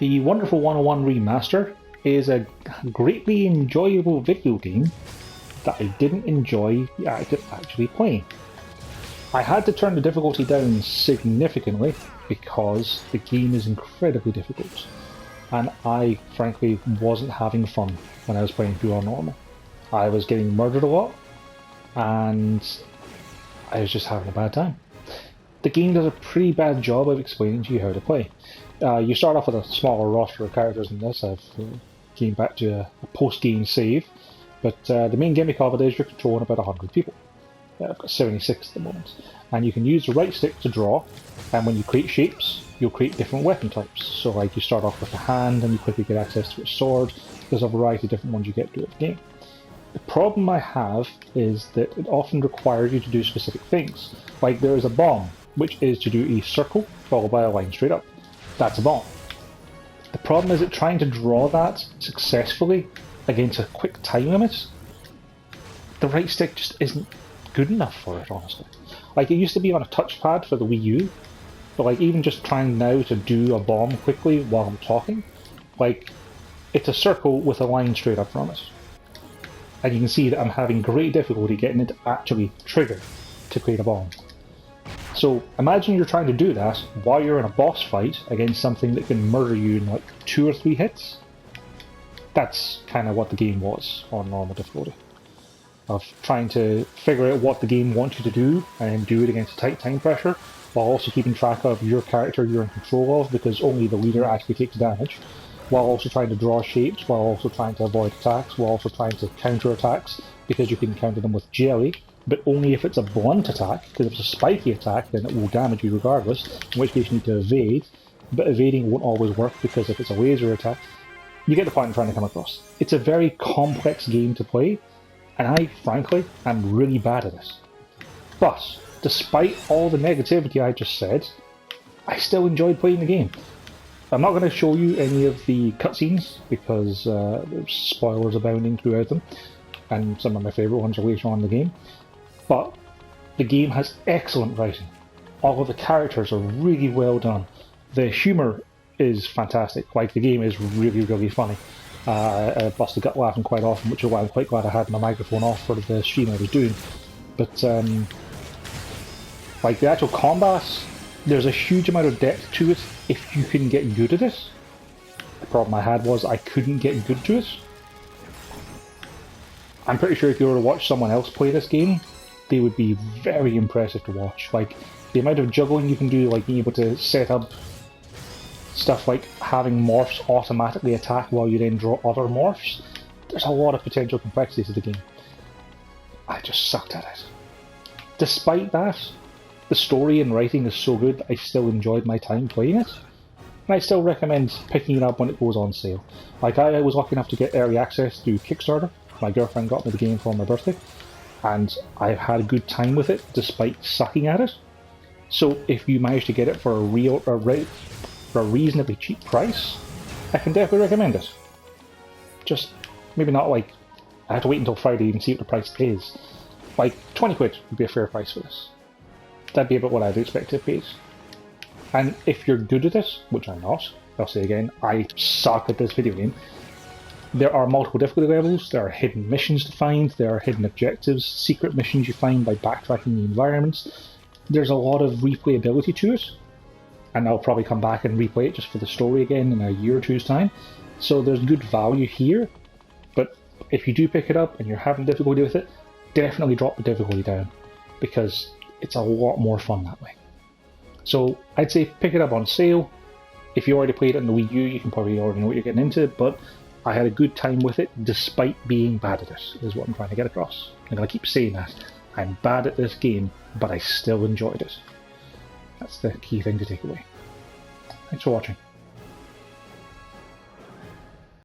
The Wonderful 101 Remaster is a greatly enjoyable video game that I didn't enjoy the act of actually playing. I had to turn the difficulty down significantly because the game is incredibly difficult, and I frankly wasn't having fun when I was playing through on normal. I was getting murdered a lot, and I was just having a bad time. The game does a pretty bad job of explaining to you how to play. You start off with a smaller roster of characters in this. I've came back to a post-game save, but the main gimmick of it is you're controlling about 100 people. I've got 76 at the moment. And you can use the right stick to draw, and when you create shapes, you'll create different weapon types. So like you start off with a hand and you quickly get access to a sword. There's a variety of different ones you get throughout the game. The problem I have is that it often requires you to do specific things. Like there is a bomb, which is to do a circle followed by a line straight up. That's a bomb. The problem is that trying to draw that successfully against a quick time limit, the right stick just isn't good enough for it, honestly. Like it used to be on a touchpad for the Wii U, but like even just trying now to do a bomb quickly while I'm talking, like it's a circle with a line straight up from it. And you can see that I'm having great difficulty getting it to actually trigger to create a bomb. So imagine you're trying to do that while you're in a boss fight against something that can murder you in like 2 or 3 hits. That's kind of what the game was on normal difficulty. Of trying to figure out what the game wants you to do and do it against a tight time pressure, while also keeping track of your character you're in control of, because only the leader actually takes damage, while also trying to draw shapes, while also trying to avoid attacks, while also trying to counter attacks, because you can counter them with jelly, but only if it's a blunt attack, because if it's a spiky attack then it will damage you regardless, in which case you need to evade, but evading won't always work because if it's a laser attack, you get the point I'm trying to come across. It's a very complex game to play, and I, frankly, am really bad at it. But, despite all the negativity I just said, I still enjoyed playing the game. I'm not going to show you any of the cutscenes, because there's spoilers abounding throughout them, and some of my favourite ones are later on in the game. But the game has excellent writing. All of the characters are really well done. The humour is fantastic. Like, the game is really, really funny. I bust a gut laughing quite often, which is why I'm quite glad I had my microphone off for the stream I was doing. But, like, the actual combat, there's a huge amount of depth to it if you can get good at it. The problem I had was I couldn't get good to it. I'm pretty sure if you were to watch someone else play this game, they would be very impressive to watch. Like, the amount of juggling you can do, like being able to set up stuff like having morphs automatically attack while you then draw other morphs. There's a lot of potential complexity to the game. I just sucked at it. Despite that, the story and writing is so good that I still enjoyed my time playing it. And I still recommend picking it up when it goes on sale. Like, I was lucky enough to get early access through Kickstarter. My girlfriend got me the game for my birthday, and I've had a good time with it despite sucking at it. So if you manage to get it for a reasonably cheap price, I can definitely recommend it. Just maybe not like I have to wait until Friday and see what the price is. Like 20 quid would be a fair price for this. That'd be about what I'd expect to pay. And if you're good at it, which I'm not, I'll say again, I suck at this video game. There are multiple difficulty levels, there are hidden missions to find, there are hidden objectives, secret missions you find by backtracking the environments. There's a lot of replayability to it, and I'll probably come back and replay it just for the story again in a year or two's time. So there's good value here, but if you do pick it up and you're having difficulty with it, definitely drop the difficulty down, because it's a lot more fun that way. So I'd say pick it up on sale. If you already played it on the Wii U, you can probably already know what you're getting into, but I had a good time with it despite being bad at it, is what I'm trying to get across. I'm going to keep saying that. I'm bad at this game, but I still enjoyed it. That's the key thing to take away. Thanks for watching.